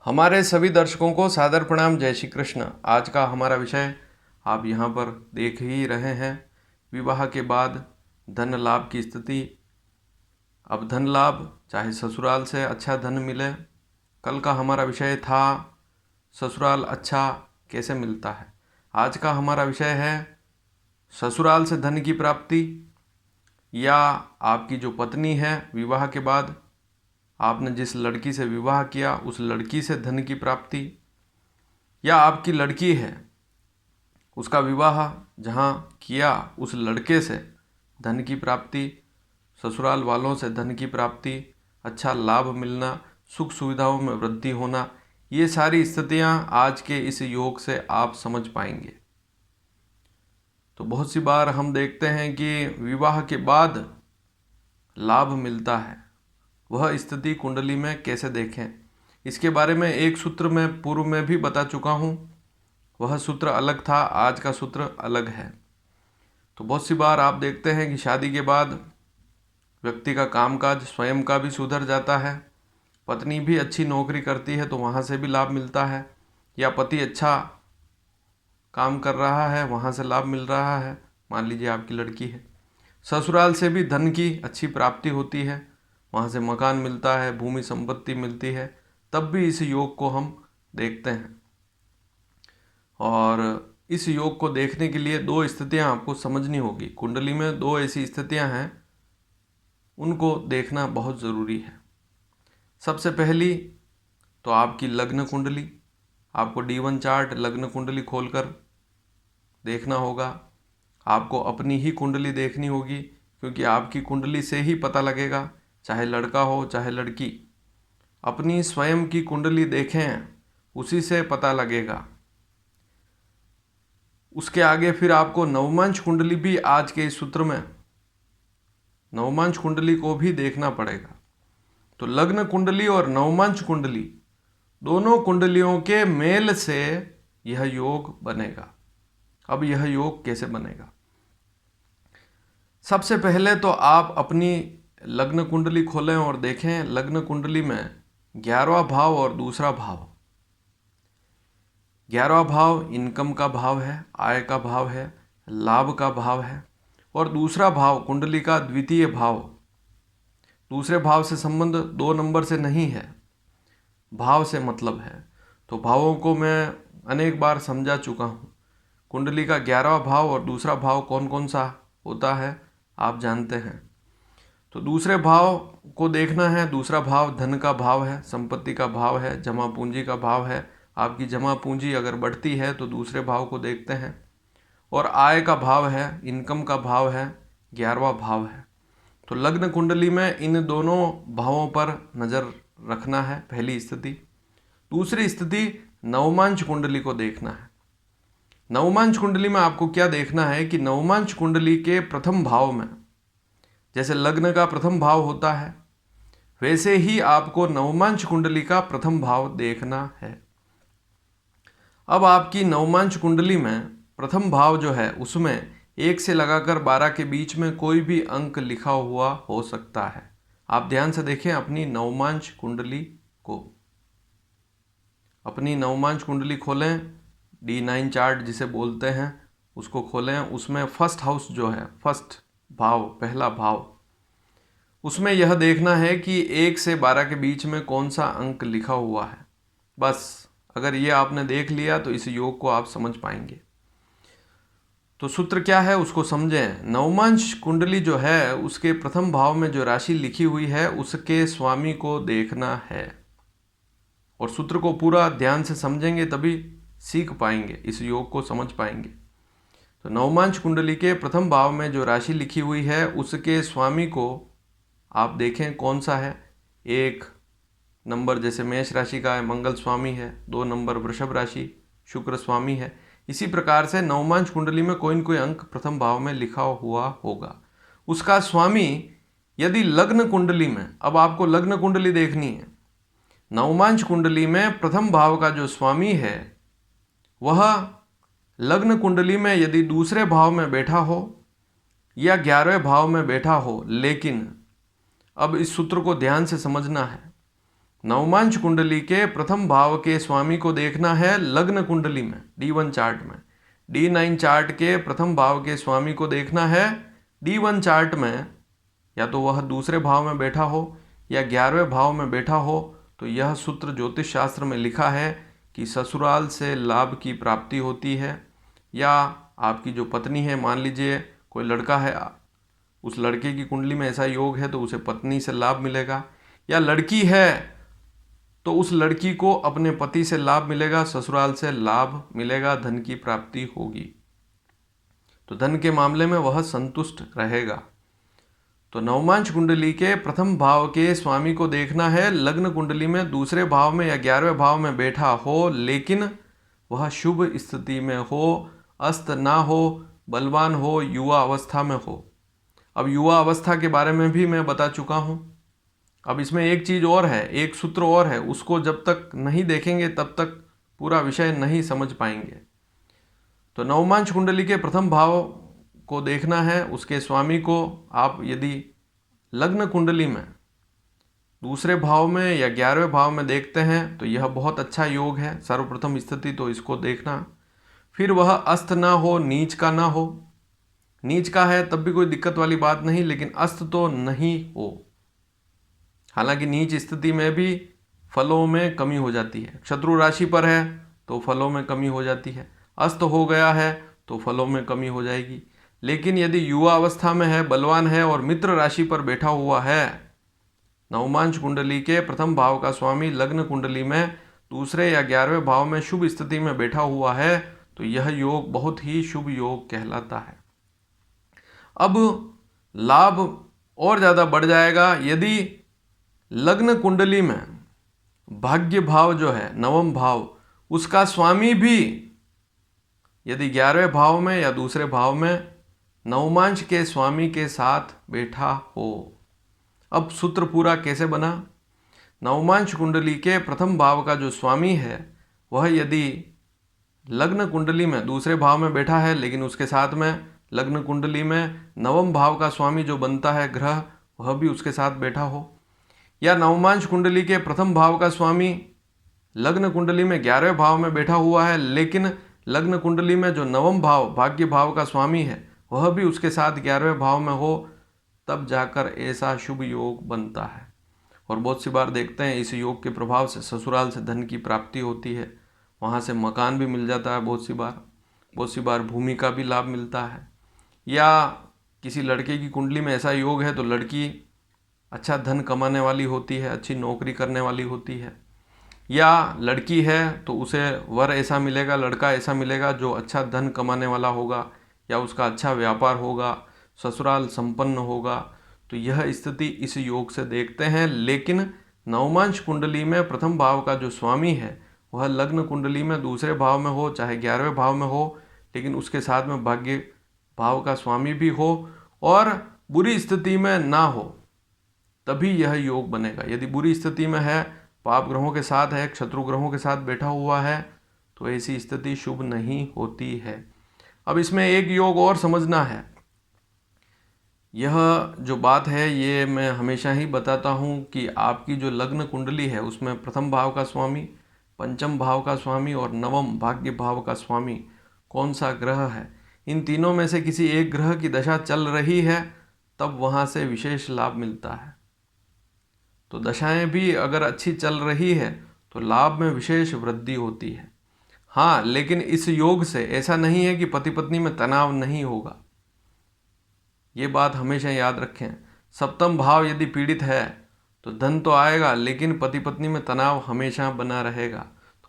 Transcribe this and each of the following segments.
हमारे सभी दर्शकों को सादर प्रणाम। जय श्री कृष्ण। आज का हमारा विषय आप यहाँ पर देख ही रहे हैं, विवाह के बाद धन लाभ की स्थिति। अब धन लाभ चाहे ससुराल से अच्छा धन मिले। कल का हमारा विषय था ससुराल अच्छा कैसे मिलता है। आज का हमारा विषय है ससुराल से धन की प्राप्ति, या आपकी जो पत्नी है विवाह के बाद आपने जिस लड़की से विवाह किया उस लड़की से धन की प्राप्ति, या आपकी लड़की है उसका विवाह जहाँ किया उस लड़के से धन की प्राप्ति, ससुराल वालों से धन की प्राप्ति, अच्छा लाभ मिलना, सुख सुविधाओं में वृद्धि होना। ये सारी स्थितियाँ आज के इस योग से आप समझ पाएंगे। तो बहुत सी बार हम देखते हैं कि विवाह के बाद लाभ मिलता है, वह स्थिति कुंडली में कैसे देखें, इसके बारे में एक सूत्र मैं पूर्व में भी बता चुका हूँ। वह सूत्र अलग था, आज का सूत्र अलग है। तो बहुत सी बार आप देखते हैं कि शादी के बाद व्यक्ति का कामकाज स्वयं का भी सुधर जाता है, पत्नी भी अच्छी नौकरी करती है तो वहाँ से भी लाभ मिलता है, या पति अच्छा काम कर रहा है वहाँ से लाभ मिल रहा है। मान लीजिए आपकी लड़की है, ससुराल से भी धन की अच्छी प्राप्ति होती है, वहाँ से मकान मिलता है, भूमि संपत्ति मिलती है, तब भी इस योग को हम देखते हैं। और इस योग को देखने के लिए दो स्थितियाँ आपको समझनी होगी। कुंडली में दो ऐसी स्थितियाँ हैं, उनको देखना बहुत ज़रूरी है। सबसे पहली तो आपकी लग्न कुंडली। आपको D1 चार्ट लग्न कुंडली खोलकर देखना होगा। आपको अपनी ही कुंडली देखनी होगी, क्योंकि आपकी कुंडली से ही पता लगेगा, चाहे लड़का हो चाहे लड़की। अपनी स्वयं की कुंडली देखें, उसी से पता लगेगा। उसके आगे फिर आपको नवमांश कुंडली भी, आज के इस सूत्र में नवमांश कुंडली को भी देखना पड़ेगा। तो लग्न कुंडली और नवमांश कुंडली दोनों कुंडलियों के मेल से यह योग बनेगा। अब यह योग कैसे बनेगा? सबसे पहले तो आप अपनी लग्न कुंडली खोलें और देखें लग्न कुंडली में 11वां भाव और दूसरा भाव। 11वां भाव इनकम का भाव है, आय का भाव है, लाभ का भाव है। और दूसरा भाव कुंडली का द्वितीय भाव, दूसरे भाव से संबंध 2 नंबर से नहीं है, भाव से मतलब है। तो भावों को मैं अनेक बार समझा चुका हूँ। कुंडली का 11वां भाव और दूसरा भाव कौन कौन सा होता है आप जानते हैं। तो दूसरे भाव को देखना है। दूसरा भाव धन का भाव है, संपत्ति का भाव है, जमा पूंजी का भाव है। आपकी जमा पूंजी अगर बढ़ती है तो दूसरे भाव को देखते हैं। और आय का भाव है, इनकम का भाव है, 11वां भाव है। तो लग्न कुंडली में इन दोनों भावों पर नज़र रखना है, पहली स्थिति। दूसरी स्थिति नवमांश कुंडली को देखना है। नवमांश कुंडली में आपको क्या देखना है कि नवमांश कुंडली के प्रथम भाव में, जैसे लग्न का प्रथम भाव होता है, वैसे ही आपको नवमांश कुंडली का प्रथम भाव देखना है। अब आपकी नवमांश कुंडली में प्रथम भाव जो है उसमें 1 से लगाकर 12 के बीच में कोई भी अंक लिखा हुआ हो सकता है। आप ध्यान से देखें अपनी नवमांश कुंडली को। अपनी नवमांश कुंडली खोलें, D9 चार्ट जिसे बोलते हैं उसको खोलें। उसमें फर्स्ट हाउस जो है, फर्स्ट भाव, पहला भाव, उसमें यह देखना है कि 1 से 12 के बीच में कौन सा अंक लिखा हुआ है। बस अगर ये आपने देख लिया तो इस योग को आप समझ पाएंगे। तो सूत्र क्या है उसको समझें। नवमांश कुंडली जो है उसके प्रथम भाव में जो राशि लिखी हुई है उसके स्वामी को देखना है। और सूत्र को पूरा ध्यान से समझेंगे तभी सीख पाएंगे, इस योग को समझ पाएंगे। तो नवमांश कुंडली के प्रथम भाव में जो राशि लिखी हुई है उसके स्वामी को आप देखें कौन सा है। 1 नंबर जैसे मेष राशि का है, मंगल स्वामी है। 2 नंबर वृषभ राशि, शुक्र स्वामी है। इसी प्रकार से नवमांश कुंडली में कोई न कोई अंक प्रथम भाव में लिखा हुआ होगा। उसका स्वामी यदि लग्न कुंडली में, अब आपको लग्न कुंडली देखनी है, नवमांश कुंडली में प्रथम भाव का जो स्वामी है वह लग्न कुंडली में यदि दूसरे भाव में बैठा हो या 11वें भाव में बैठा हो, लेकिन अब इस सूत्र को ध्यान से समझना है। नवमांश कुंडली के प्रथम भाव के स्वामी को देखना है लग्न कुंडली में, D1 चार्ट में। D9 चार्ट के प्रथम भाव के स्वामी को देखना है D1 चार्ट में, या तो वह दूसरे भाव में बैठा हो या 11वें भाव में बैठा हो। तो यह सूत्र ज्योतिष शास्त्र में लिखा है कि ससुराल से लाभ की प्राप्ति होती है, या आपकी जो पत्नी है, मान लीजिए कोई लड़का है, उस लड़के की कुंडली में ऐसा योग है तो उसे पत्नी से लाभ मिलेगा, या लड़की है तो उस लड़की को अपने पति से लाभ मिलेगा, ससुराल से लाभ मिलेगा, धन की प्राप्ति होगी। तो धन के मामले में वह संतुष्ट रहेगा। तो नवमांश कुंडली के प्रथम भाव के स्वामी को देखना है लग्न कुंडली में दूसरे भाव में या 11वें भाव में बैठा हो, लेकिन वह शुभ स्थिति में हो, अस्त ना हो, बलवान हो, युवा अवस्था में हो। अब युवा अवस्था के बारे में भी मैं बता चुका हूँ। अब इसमें एक चीज़ और है, एक सूत्र और है, उसको जब तक नहीं देखेंगे तब तक पूरा विषय नहीं समझ पाएंगे। तो नवमांश कुंडली के प्रथम भाव को देखना है, उसके स्वामी को आप यदि लग्न कुंडली में दूसरे भाव में या 11वें भाव में देखते हैं तो यह बहुत अच्छा योग है, सर्वप्रथम स्थिति तो इसको देखना। फिर वह अस्त ना हो, नीच का ना हो। नीच का है तब भी कोई दिक्कत वाली बात नहीं, लेकिन अस्त तो नहीं हो। हालांकि नीच स्थिति में भी फलों में कमी हो जाती है। शत्रु राशि पर है तो फलों में कमी हो जाती है, अस्त हो गया है तो फलों में कमी हो जाएगी। लेकिन यदि युवा अवस्था में है, बलवान है और मित्र राशि पर बैठा हुआ है, नवमांश कुंडली के प्रथम भाव का स्वामी लग्न कुंडली में दूसरे या 11वें भाव में शुभ स्थिति में बैठा हुआ है, तो यह योग बहुत ही शुभ योग कहलाता है। अब लाभ और ज़्यादा बढ़ जाएगा यदि लग्न कुंडली में भाग्य भाव जो है, नवम भाव, उसका स्वामी भी यदि 11वें भाव में या दूसरे भाव में नवमांश के स्वामी के साथ बैठा हो। अब सूत्र पूरा कैसे बना? नवमांश कुंडली के प्रथम भाव का जो स्वामी है वह यदि लग्न कुंडली में दूसरे भाव में बैठा है, लेकिन उसके साथ में लग्न कुंडली में नवम भाव का स्वामी जो बनता है ग्रह, वह भी उसके साथ बैठा हो, या नवमांश कुंडली के प्रथम भाव का स्वामी लग्न कुंडली में 11वें भाव में बैठा हुआ है, लेकिन लग्न कुंडली में जो नवम भाव भाग्य भाव का स्वामी है वह भी उसके साथ 11वें भाव में हो, तब जाकर ऐसा शुभ योग बनता है। और बहुत सी बार देखते हैं इस योग के प्रभाव से ससुराल से धन की प्राप्ति होती है, वहाँ से मकान भी मिल जाता है, बहुत सी बार भूमि का भी लाभ मिलता है। या किसी लड़के की कुंडली में ऐसा योग है तो लड़की अच्छा धन कमाने वाली होती है, अच्छी नौकरी करने वाली होती है। या लड़की है तो उसे वर ऐसा मिलेगा, लड़का ऐसा मिलेगा जो अच्छा धन कमाने वाला होगा, या उसका अच्छा व्यापार होगा, ससुराल संपन्न होगा। तो यह स्थिति इस योग से देखते हैं। लेकिन नवमांश कुंडली में प्रथम भाव का जो स्वामी है वह लग्न कुंडली में दूसरे भाव में हो, चाहे 11वें भाव में हो, लेकिन उसके साथ में भाग्य भाव का स्वामी भी हो और बुरी स्थिति में ना हो, तभी यह योग बनेगा। यदि बुरी स्थिति में है, पाप ग्रहों के साथ है, शत्रु ग्रहों के साथ बैठा हुआ है, तो ऐसी स्थिति शुभ नहीं होती है। अब इसमें एक योग और समझना है। यह जो बात है ये मैं हमेशा ही बताता हूँ कि आपकी जो लग्न कुंडली है उसमें प्रथम भाव का स्वामी, पंचम भाव का स्वामी और नवम भाग्य भाव का स्वामी कौन सा ग्रह है, इन तीनों में से किसी एक ग्रह की दशा चल रही है तब वहाँ से विशेष लाभ मिलता है। तो दशाएं भी अगर अच्छी चल रही है तो लाभ में विशेष वृद्धि होती है। हाँ, लेकिन इस योग से ऐसा नहीं है कि पति पत्नी में तनाव नहीं होगा, ये बात हमेशा याद रखें। सप्तम भाव यदि पीड़ित है तो धन तो आएगा, लेकिन पति पत्नी में तनाव हमेशा बना रहेगा।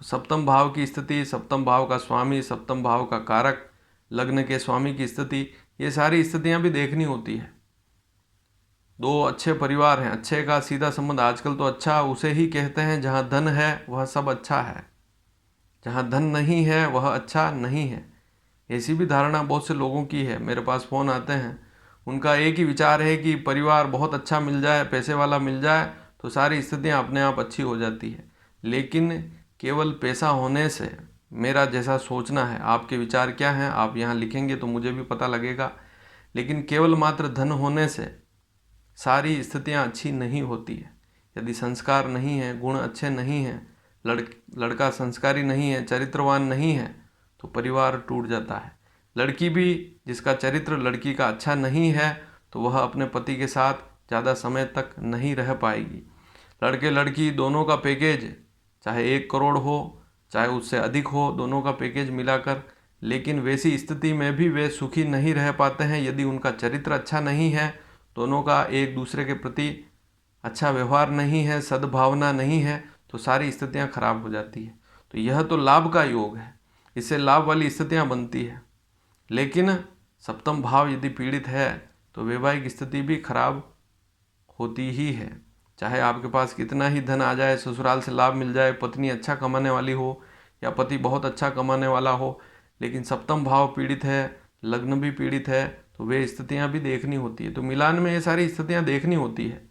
तो सप्तम भाव की स्थिति, सप्तम भाव का स्वामी, सप्तम भाव का कारक, लग्न के स्वामी की स्थिति, ये सारी स्थितियां भी देखनी होती है। दो अच्छे परिवार हैं, अच्छे का सीधा संबंध आजकल तो अच्छा उसे ही कहते हैं जहाँ धन है वह सब अच्छा है, जहाँ धन नहीं है वह अच्छा नहीं है। ऐसी भी धारणा बहुत से लोगों की है। मेरे पास फ़ोन आते हैं, उनका एक ही विचार है कि परिवार बहुत अच्छा मिल जाए, पैसे वाला मिल जाए तो सारी स्थितियाँ अपने आप अच्छी हो जाती है। लेकिन केवल पैसा होने से, मेरा जैसा सोचना है, आपके विचार क्या हैं आप यहाँ लिखेंगे तो मुझे भी पता लगेगा, लेकिन केवल मात्र धन होने से सारी स्थितियाँ अच्छी नहीं होती है। यदि संस्कार नहीं है, गुण अच्छे नहीं हैं, लड़का संस्कारी नहीं है, चरित्रवान नहीं है, तो परिवार टूट जाता है। लड़की भी जिसका चरित्र लड़की का अच्छा नहीं है तो वह अपने पति के साथ ज़्यादा समय तक नहीं रह पाएगी। लड़के लड़की दोनों का पैकेज चाहे 1 करोड़ हो चाहे उससे अधिक हो, दोनों का पैकेज मिलाकर, लेकिन वैसी स्थिति में भी वे सुखी नहीं रह पाते हैं यदि उनका चरित्र अच्छा नहीं है, दोनों का एक दूसरे के प्रति अच्छा व्यवहार नहीं है, सद्भावना नहीं है, तो सारी स्थितियां खराब हो जाती है। तो यह तो लाभ का योग है, इससे लाभ वाली स्थितियां बनती है। लेकिन सप्तम भाव यदि पीड़ित है तो वैवाहिक स्थिति भी खराब होती ही है। चाहे आपके पास कितना ही धन आ जाए, ससुराल से लाभ मिल जाए, पत्नी अच्छा कमाने वाली हो या पति बहुत अच्छा कमाने वाला हो, लेकिन सप्तम भाव पीड़ित है, लग्न भी पीड़ित है, तो वे स्थितियां भी देखनी होती है। तो मिलान में ये सारी स्थितियां देखनी होती है।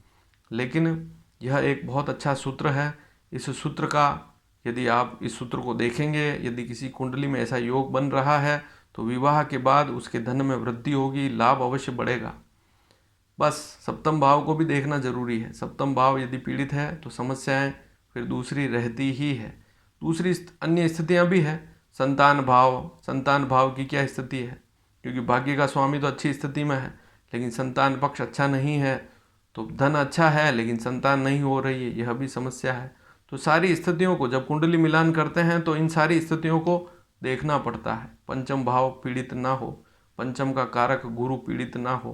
लेकिन यह एक बहुत अच्छा सूत्र है। इस सूत्र का यदि आप इस सूत्र को देखेंगे, यदि किसी कुंडली में ऐसा योग बन रहा है तो विवाह के बाद उसके धन में वृद्धि होगी, लाभ अवश्य बढ़ेगा। बस सप्तम भाव को भी देखना जरूरी है। सप्तम भाव यदि पीड़ित है तो समस्याएं फिर दूसरी रहती ही है। दूसरी अन्य स्थितियां भी है। संतान भाव की क्या स्थिति है, क्योंकि भाग्य का स्वामी तो अच्छी स्थिति में है लेकिन संतान पक्ष अच्छा नहीं है, तो धन अच्छा है लेकिन संतान नहीं हो रही है, यह भी समस्या है। तो सारी स्थितियों को जब कुंडली मिलान करते हैं तो इन सारी स्थितियों को देखना पड़ता है। पंचम भाव पीड़ित ना हो, पंचम का कारक गुरु पीड़ित ना हो,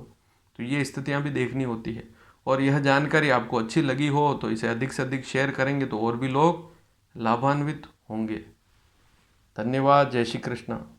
तो ये स्थितियां भी देखनी होती है। और यह जानकारी आपको अच्छी लगी हो तो इसे अधिक से अधिक शेयर करेंगे तो और भी लोग लाभान्वित होंगे। धन्यवाद। जय श्री कृष्ण।